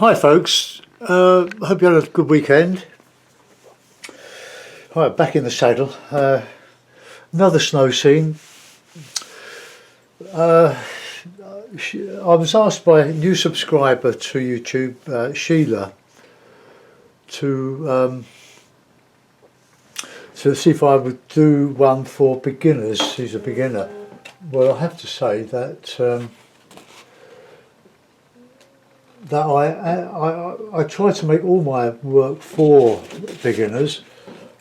Hi folks, hope you had a good weekend. Hi, back in the saddle. Another snow scene. I was asked by a new subscriber to YouTube, Sheila, to see if I would do one for beginners. She's a beginner. Well, I have to say that I try to make all my work for beginners,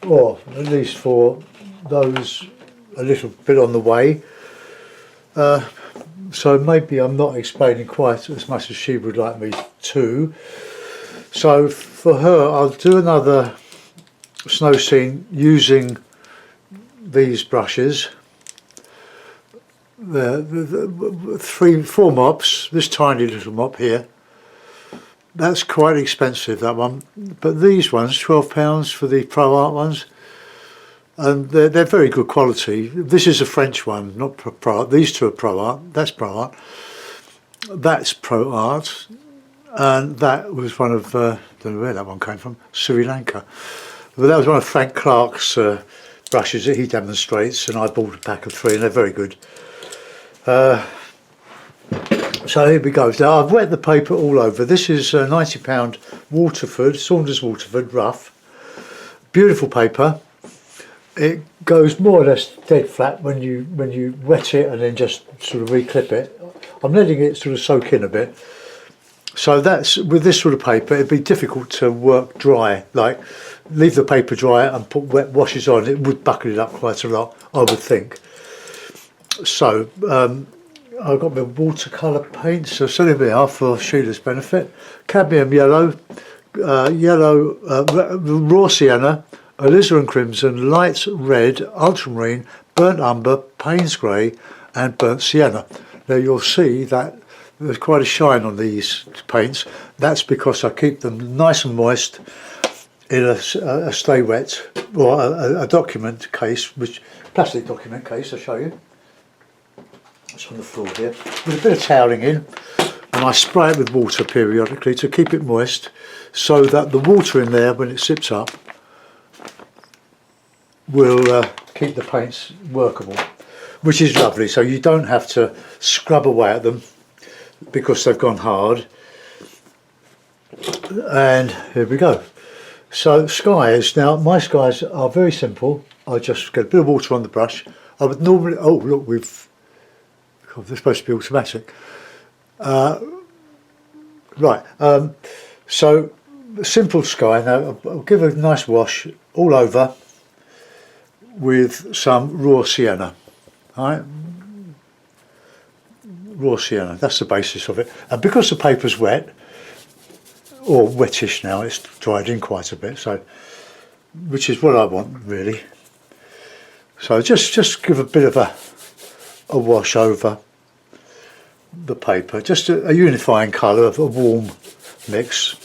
or at least for those a little bit on the way. So maybe I'm not explaining quite as much as she would like me to. So for her, I'll do another snow scene using these brushes. Four mops, this tiny little mop here. That's quite expensive, that one, but these ones, £12 for the Pro Art ones, and they're very good quality. This is a French one, not Pro Art. These two are Pro Art. That's Pro Art. That's Pro Art, and that was one of don't know where that one came from, Sri Lanka. But that was one of Frank Clark's brushes that he demonstrates, and I bought a pack of 3, and they're very good. So here we go. Now I've wet the paper all over. This is £90 Waterford, Saunders Waterford rough. Beautiful paper. It goes more or less dead flat when you wet it and then just sort of re-clip it. I'm letting it sort of soak in a bit. So that's, with this sort of paper, it'd be difficult to work dry. Like leave the paper dry and put wet washes on. It would buckle it up quite a lot, I would think. So I've got my watercolour paints, so there we are for Sheila's benefit. Cadmium yellow, raw sienna, alizarin crimson, light red, ultramarine, burnt umber, Payne's grey and burnt sienna. Now you'll see that there's quite a shine on these paints. That's because I keep them nice and moist in a stay wet, or a document case, which plastic document case, I'll show you. It's on the floor here, with a bit of toweling in, and I spray it with water periodically to keep it moist, so that the water in there, when it sips up, will keep the paints workable, which is lovely. So you don't have to scrub away at them because they've gone hard. And here we go. So skies, now my skies are very simple. I just get a bit of water on the brush. I would normally, oh look, they're supposed to be automatic. Right, so simple sky. Now I'll give a nice wash all over with some raw sienna. All right, raw sienna, that's the basis of it. And because the paper's wet, or wettish now, it's dried in quite a bit, so which is what I want really. So just give a bit of a wash over the paper, just a unifying colour of a warm mix.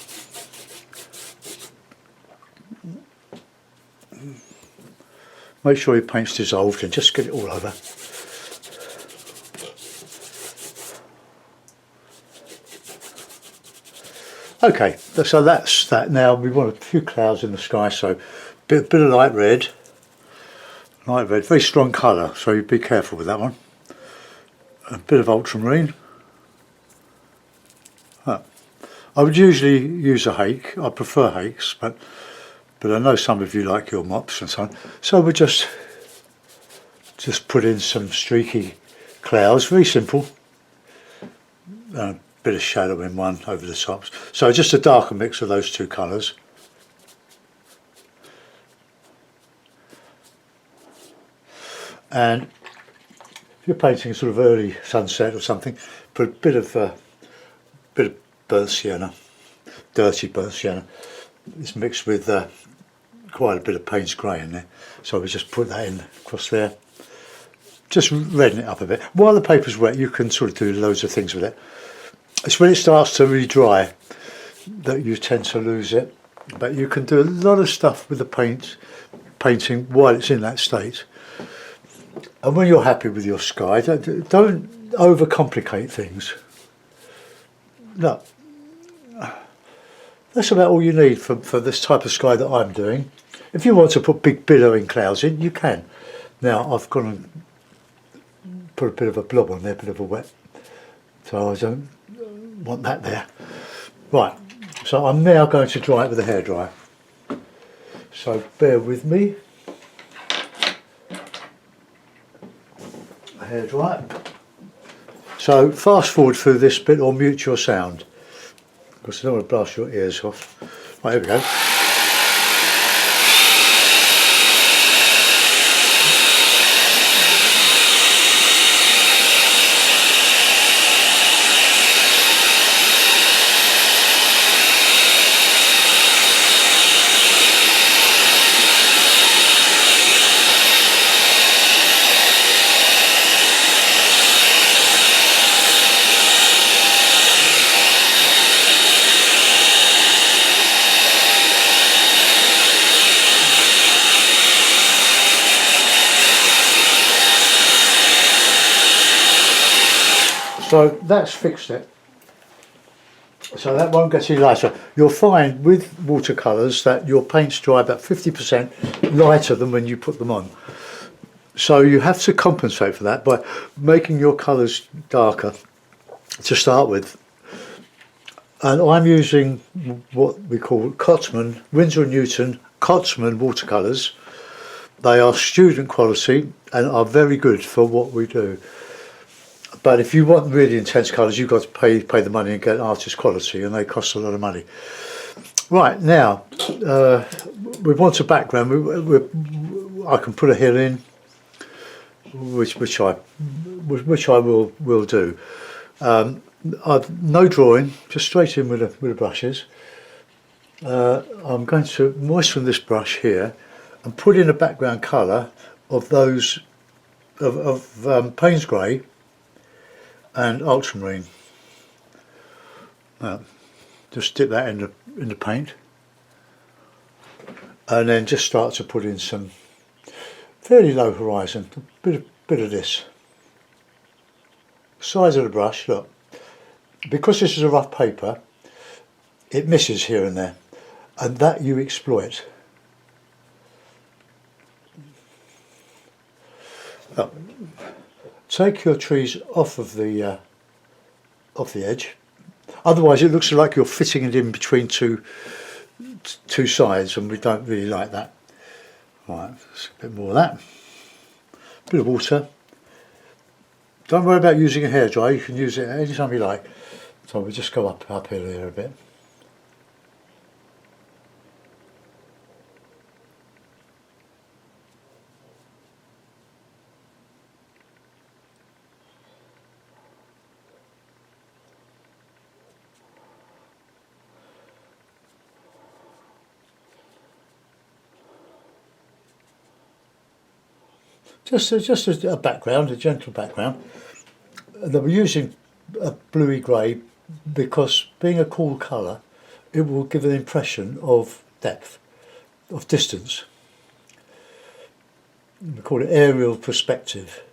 Make sure your paint's dissolved and just get it all over. Okay, so that's that. Now we want a few clouds in the sky, so bit of light red, very strong colour, so you be careful with that one. A bit of ultramarine. I would usually use a hake. I prefer hakes, but I know some of you like your mops and so on. So we just put in some streaky clouds, very simple. A bit of shadow in one over the tops. So just a darker mix of those two colours. And if you're painting sort of early sunset or something, put a bit of burnt sienna, dirty burnt sienna. It's mixed with quite a bit of Payne's grey in there, so we just put that in across there. Just redden it up a bit. While the paper's wet, you can sort of do loads of things with it. It's when it starts to really dry that you tend to lose it, but you can do a lot of stuff with the painting while it's in that state. And when you're happy with your sky, don't overcomplicate things. No, that's about all you need for this type of sky that I'm doing. If you want to put big billowing clouds in, you can. Now I've gone and put a bit of a blob on there, a bit of a wet, so I don't want that there. Right, so I'm now going to dry it with a hairdryer. So bear with me. A hairdryer. So fast forward through this bit or mute your sound, because I don't want to blast your ears off. Right, here we go. So that's fixed it. So that won't get any lighter. You'll find with watercolours that your paints dry about 50% lighter than when you put them on. So you have to compensate for that by making your colours darker to start with. And I'm using what we call Cotman, Winsor & Newton Cotman watercolours. They are student quality and are very good for what we do. But if you want really intense colours, you've got to pay the money and get artist quality, and they cost a lot of money. Right, now, we want a background. I can put a hill in, which I will do. I've no drawing, just straight in with the brushes. I'm going to moisten this brush here and put in a background colour of those of Payne's Grey and ultramarine. Just dip that in the paint, and then just start to put in some fairly low horizon, a bit of this. Size of the brush, look, because this is a rough paper, it misses here and there, and that you exploit. Take your trees off of the edge. Otherwise, it looks like you're fitting it in between two sides, and we don't really like that. Right, a bit more of that. A bit of water. Don't worry about using a hairdryer. You can use it any time you like. So we'll just go up here a bit. Just as a background, a gentle background. They were using a bluey grey because, being a cool colour, it will give an impression of depth, of distance. We call it aerial perspective.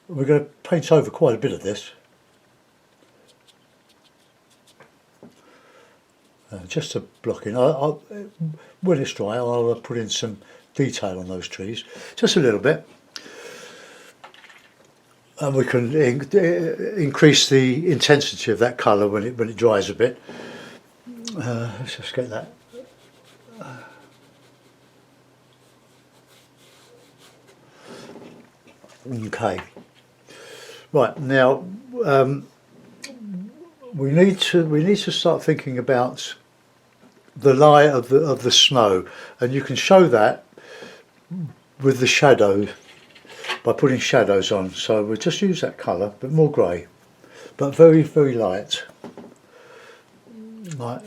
We're going to paint over quite a bit of this. Just to block in. When it's dry, I'll put in some detail on those trees, just a little bit, and we can increase the intensity of that colour when it dries a bit. Let's just get that. Okay. Right, now we need to start thinking about the lie of the snow, and you can show that with the shadow by putting shadows on. So we'll just use that colour, but more grey, but very, very light. Like,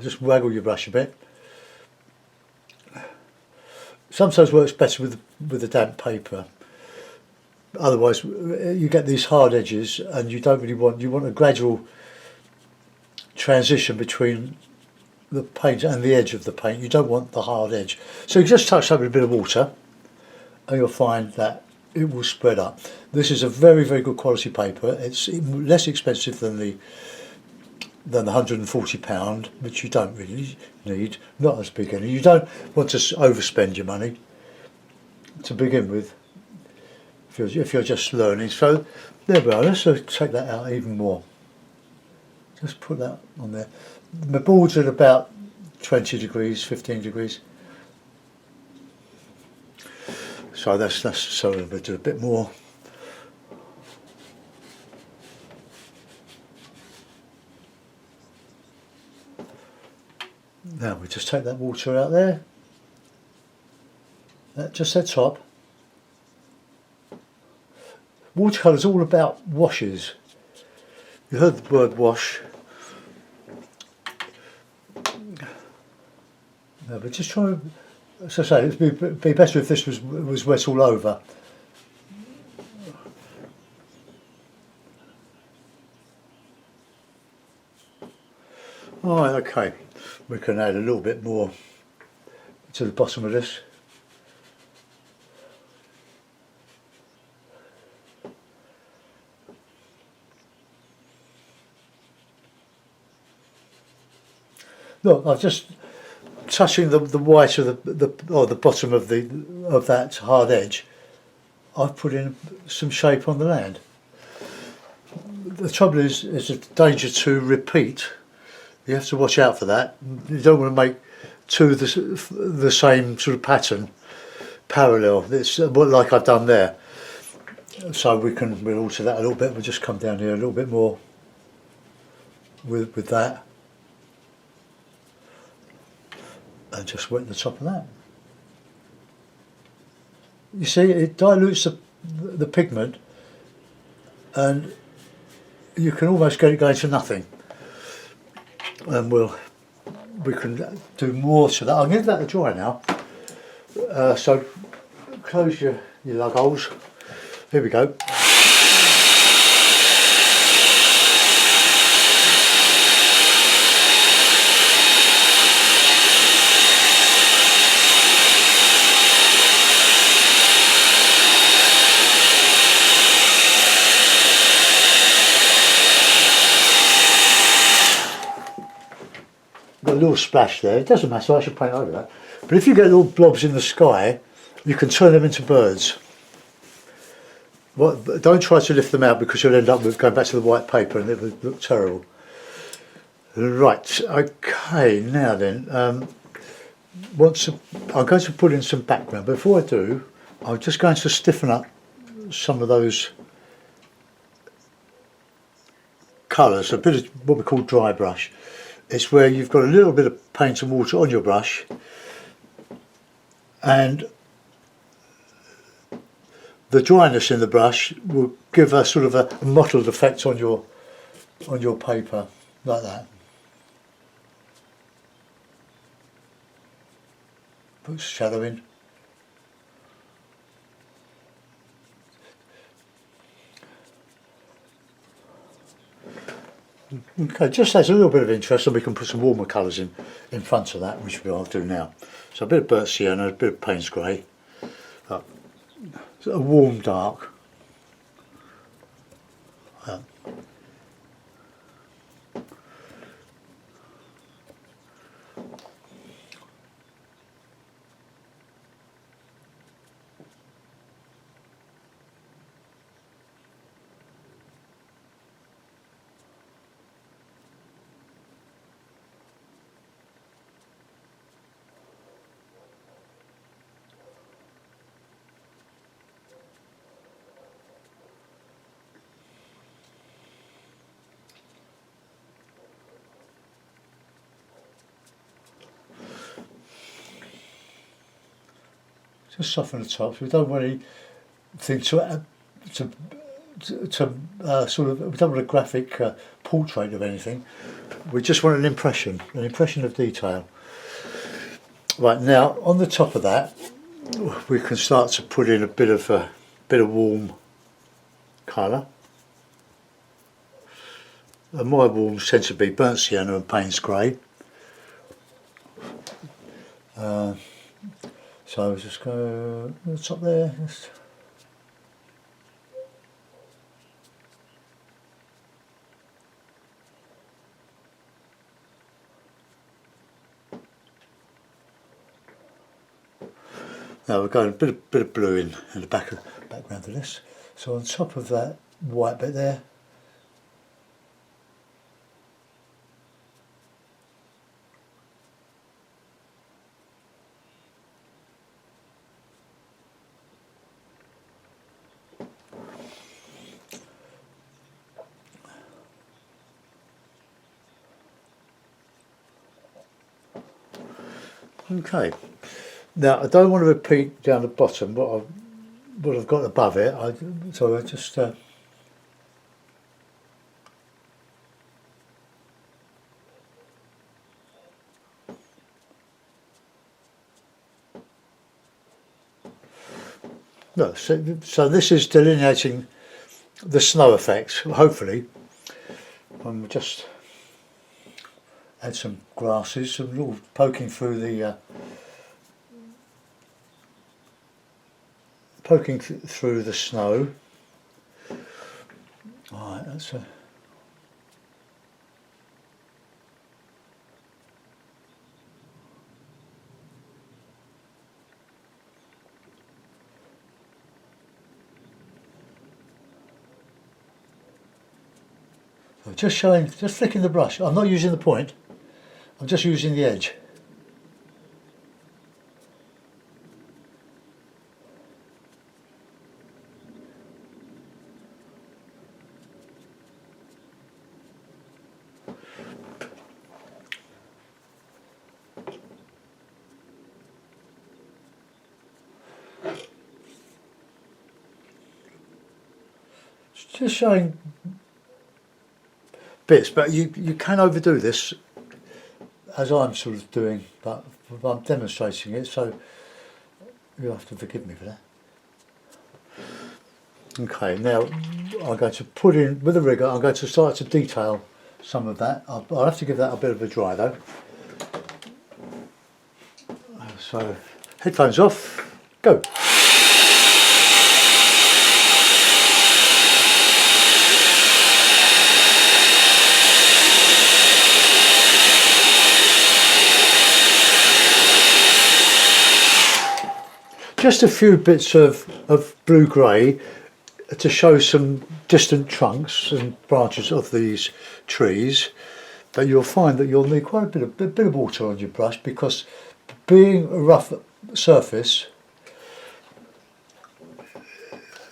just waggle your brush a bit. Sometimes works better with the damp paper. Otherwise, you get these hard edges, and you don't really want. You want a gradual transition between the paint and the edge of the paint. You don't want the hard edge. So you just touch that with a bit of water, and you'll find that it will spread up. This is a very, very good quality paper. It's less expensive than the £140, which you don't really need, not as a beginner. You don't want to overspend your money to begin with if you're just learning. So there we are. Let's take that out even more. Just put that on there. My board's at about 20 degrees, 15 degrees. So that's so we'll do a bit more. Now we just take that water out there. Just that top. Watercolour is all about washes. You heard the word wash. No, but just try. As I say, it'd be better if this was wet all over. Alright, okay. We can add a little bit more to the bottom of this. Look, I've just touching the white of the bottom of that hard edge. I've put in some shape on the land. The trouble is a danger to repeat. You have to watch out for that. You don't want to make two the same sort of pattern parallel. It's like I've done there. So we'll alter that a little bit. We'll just come down here a little bit more with that. And just wet the top of that. You see, it dilutes the pigment, and you can almost get it going to nothing. And we can do more to that. I'll give that a dry now. So close your lug holes. Here we go. Got a little splash there. It doesn't matter, I should paint over that. But if you get little blobs in the sky, you can turn them into birds. Don't try to lift them out, because you'll end up with going back to the white paper and it will look terrible. Right, okay, now then, I'm going to put in some background. Before I do, I'm just going to stiffen up some of those colours, a bit of what we call dry brush. It's where you've got a little bit of paint and water on your brush, and the dryness in the brush will give a sort of a mottled effect on your paper, like that. Put shadow in. Okay, just as a little bit of interest, and we can put some warmer colours in front of that, which I'll do now. So a bit of burnt sienna, a bit of Payne's grey, a warm dark. Just soften the tops. We don't want anything to sort of. We don't want a graphic portrait of anything. We just want an impression of detail. Right, now on the top of that, we can start to put in a bit of warm colour. And my warms tend to be burnt sienna and Payne's grey. So I'll just go to the top there. Just now we're going a bit of blue in the background of this. So on top of that white bit there, okay. Now I don't want to repeat down the bottom what I've got above it. So I just no. So this is delineating the snow effect. Hopefully, we'll just add some grasses, some little poking through the through the snow. All right, that's a. Just flicking the brush. I'm not using the point. I'm just using the edge. Just showing bits, but you can overdo this, as I'm sort of doing, but I'm demonstrating it, so you'll have to forgive me for that. Okay, now I'm going to put in, with the rigger, I'm going to start to detail some of that. I'll have to give that a bit of a dry though. So, headphones off, go. Just a few bits of blue-grey to show some distant trunks and branches of these trees, but you'll find that you'll need quite a bit of water on your brush, because being a rough surface,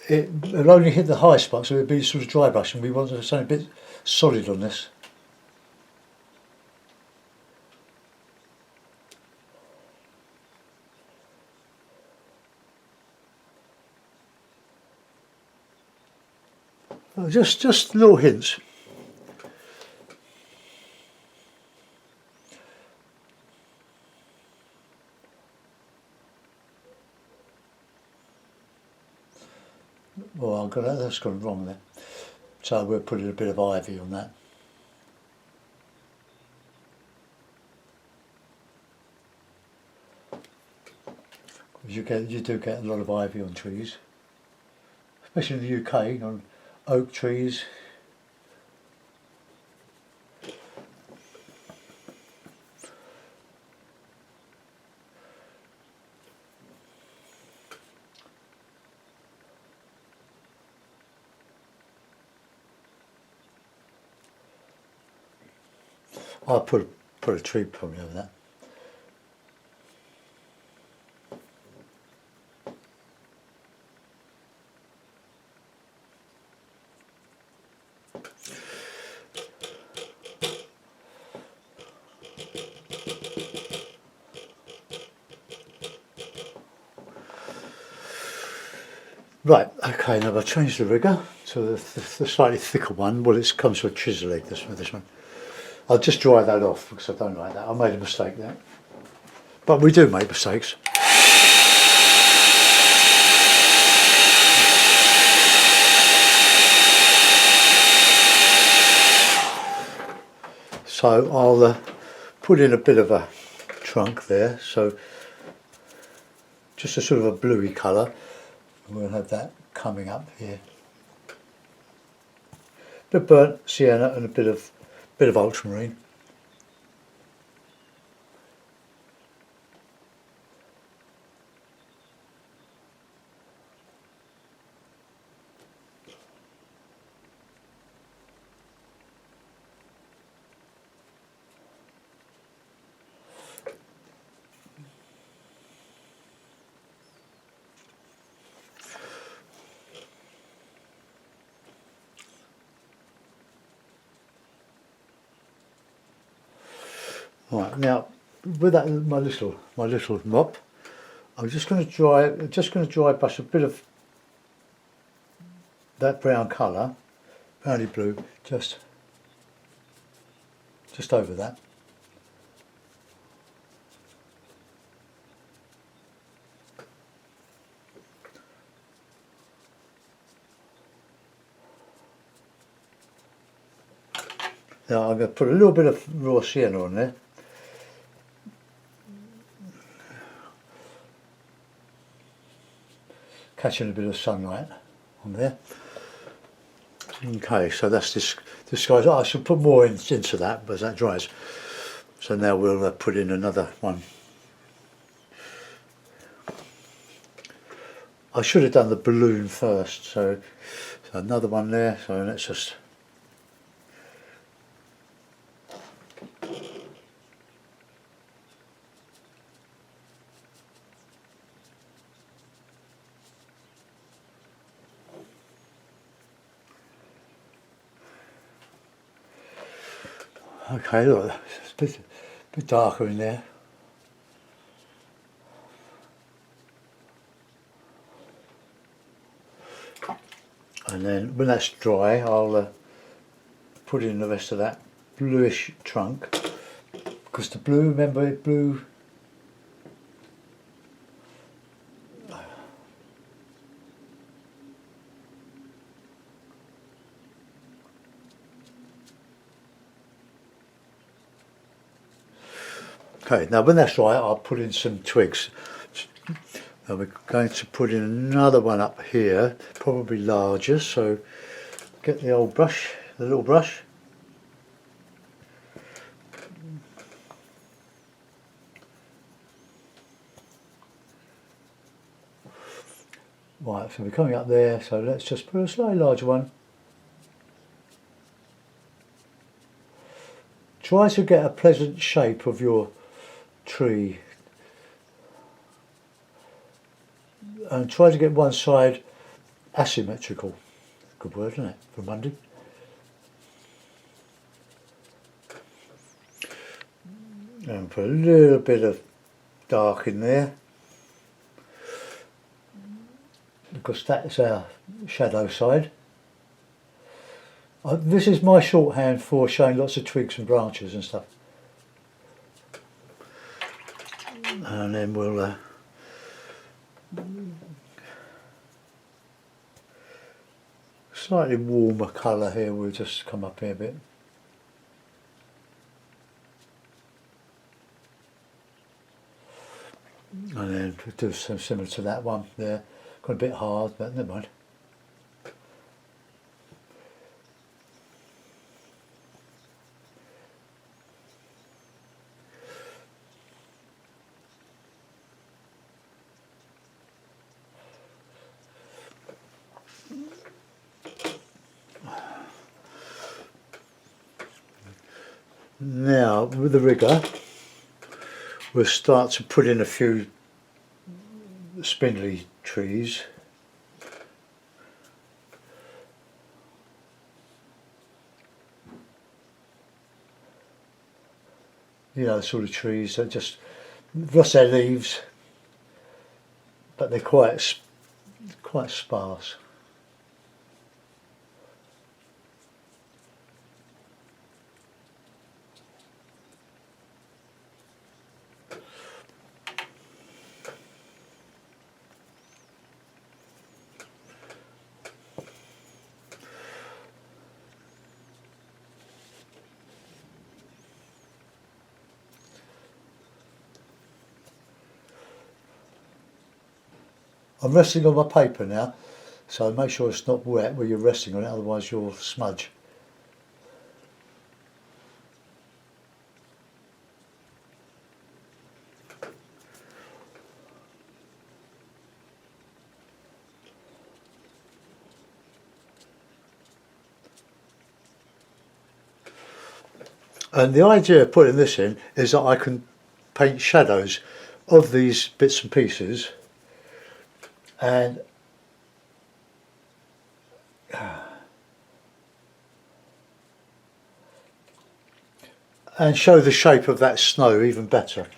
it'll only hit the high spot, so it'll be sort of dry brush, and we want something a bit solid on this. Just little hints. Well, that's gone wrong there. So we're putting a bit of ivy on that. You do get a lot of ivy on trees, especially in the UK, on oak trees. I'll put a tree probably over that. Right, okay, now I've changed the rigger to the slightly thicker one. Well, it comes with a chisel egg, this one. I'll just dry that off because I don't like that. I made a mistake there. But we do make mistakes. So I'll put in a bit of a trunk there. So just a sort of a bluey colour. We'll have that coming up here. Bit of burnt sienna and a bit of ultramarine. Right, now with that my little mop, I'm just going to dry brush a bit of that brown colour, browny blue, just over that. Now I'm going to put a little bit of raw sienna on there. Catching a bit of sunlight on there. Okay, so that's this guy's. I should put more into that as that dries. So now we'll put in another one. I should have done the balloon first, so another one there. So let's just. Okay, look, it's a bit darker in there. And then when that's dry, I'll put in the rest of that bluish trunk. Because the blue, remember blue? Okay, now when that's dry, I'll put in some twigs. Now we're going to put in another one up here, probably larger, so get the old brush, the little brush. Right, so we're coming up there, so let's just put a slightly larger one. Try to get a pleasant shape of your tree. And try to get one side asymmetrical. Good word, isn't it, for Monday? And put a little bit of dark in there, because that's our shadow side. This is my shorthand for showing lots of twigs and branches and stuff. And then we'll slightly warmer colour here, we'll just come up here a bit. And then we'll do some similar to that one there. Got a bit hard, but never mind. Now with the rigger, we'll start to put in a few spindly trees. You know, the sort of trees that just lost their leaves, but they're quite sparse. I'm resting on my paper now, so make sure it's not wet where you're resting on it, otherwise you'll smudge. And the idea of putting this in is that I can paint shadows of these bits and pieces and show the shape of that snow even better.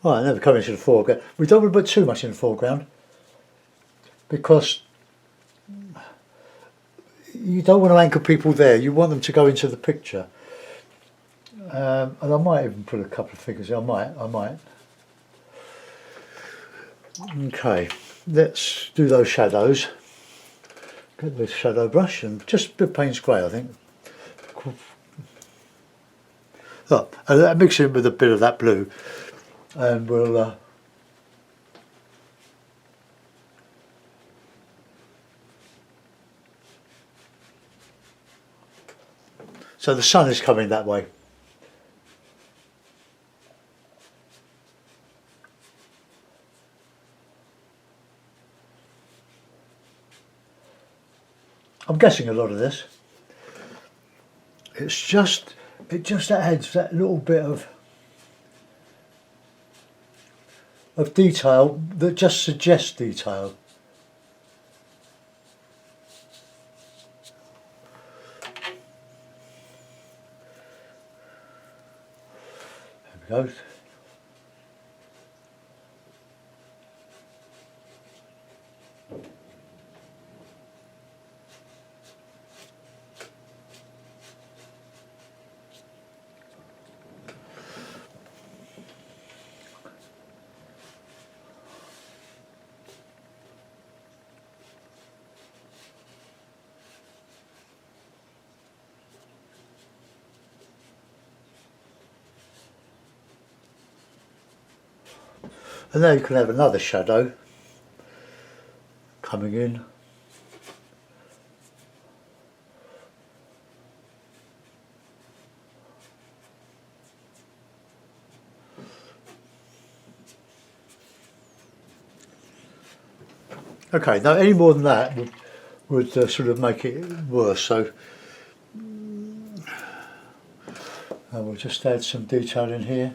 Right, now we're coming to the foreground. We don't want to put too much in the foreground because you don't want to anchor people there. You want them to go into the picture. And I might even put a couple of figures in. I might. Okay, let's do those shadows. Get the shadow brush and just a bit of Payne's Grey, I think. Oh, and mix it with a bit of that blue, and we'll so the sun is coming that way. I'm guessing a lot of this. It just adds that little bit of detail that just suggests detail. There we go. And now you can have another shadow coming in. Okay, now any more than that would sort of make it worse, so we'll just add some detail in here.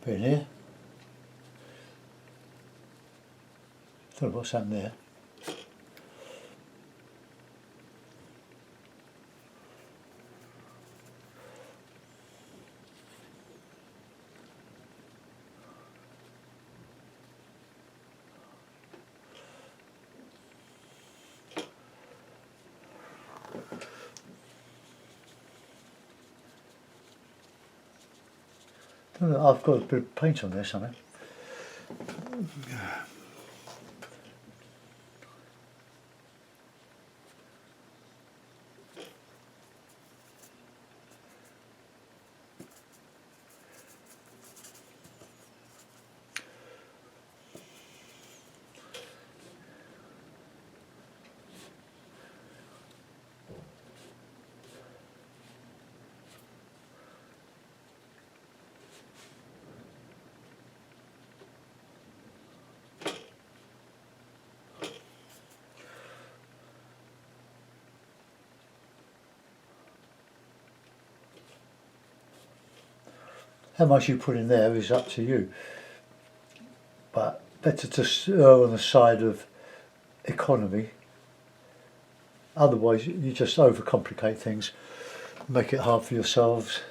Bit in here. Don't know what's happened there. I've got a bit of paint on there somewhere. How much you put in there is up to you, but better to err on the side of economy. Otherwise you just overcomplicate things, make it hard for yourselves.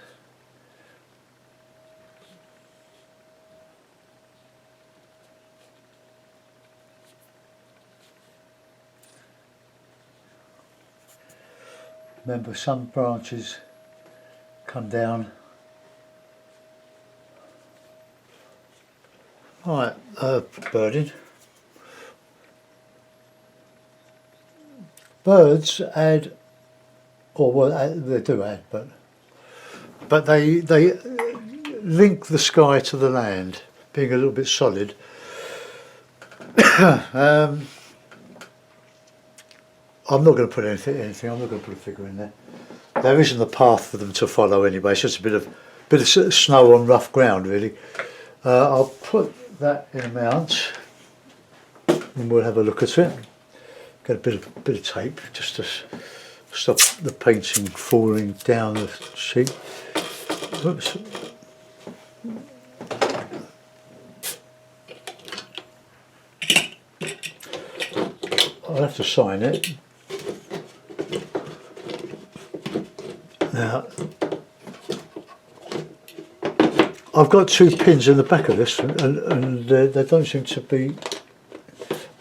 Remember, some branches come down. Right, birding. Birds add, or well, they do add, but they link the sky to the land, being a little bit solid. I'm not going to put anything. I'm not going to put a figure in there. There isn't a path for them to follow anyway. It's just a bit of snow on rough ground, really. I'll put that in a mount, and we'll have a look at it. Get a bit of tape just to stop the painting falling down the sheet. Oops. I'll have to sign it. Now, I've got 2 pins in the back of this, and they don't seem to be.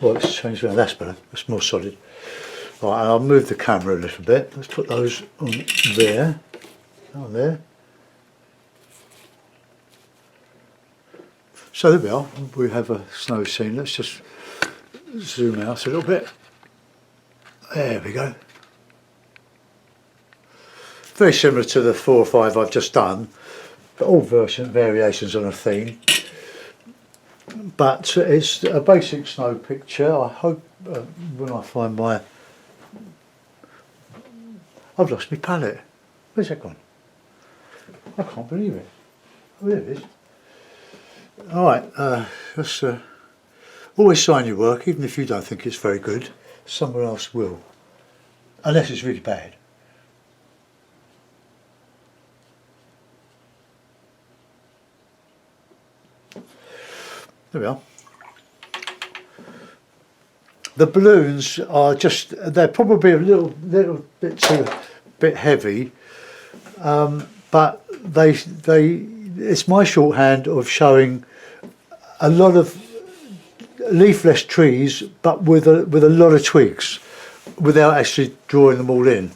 Well, it's changed around. That's better. It's more solid. Right, I'll move the camera a little bit. Let's put those on there. On there. So there we are. We have a snow scene. Let's just zoom out a little bit. There we go. Very similar to the 4 or 5 I've just done, but all variations on a theme. But it's a basic snow picture. I hope when I find my... I've lost my palette. Where's that gone? I can't believe it. Oh, there it is. Alright, just always sign your work, even if you don't think it's very good. Someone else will. Unless it's really bad. There we are. The balloons are just, they're probably a little bit heavy, but it's my shorthand of showing a lot of leafless trees, but with a lot of twigs, without actually drawing them all in.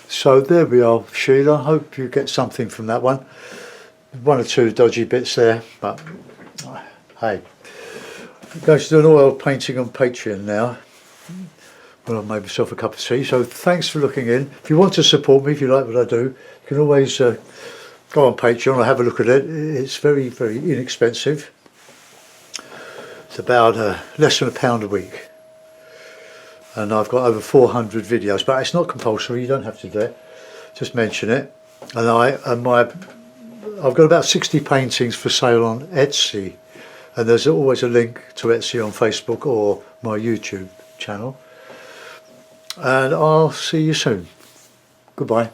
So there we are, Sheila. I hope you get something from that one. 1 or 2 dodgy bits there, but hey. I'm going to do an oil painting on Patreon now. Well, I've made myself a cup of tea, so thanks for looking in. If you want to support me, if you like what I do, you can always go on Patreon or have a look at it. It's very, very inexpensive. It's about less than £1 a week. And I've got over 400 videos, but it's not compulsory, you don't have to do it. Just mention it. And I've got about 60 paintings for sale on Etsy. And there's always a link to Etsy on Facebook or my YouTube channel. And I'll see you soon. Goodbye.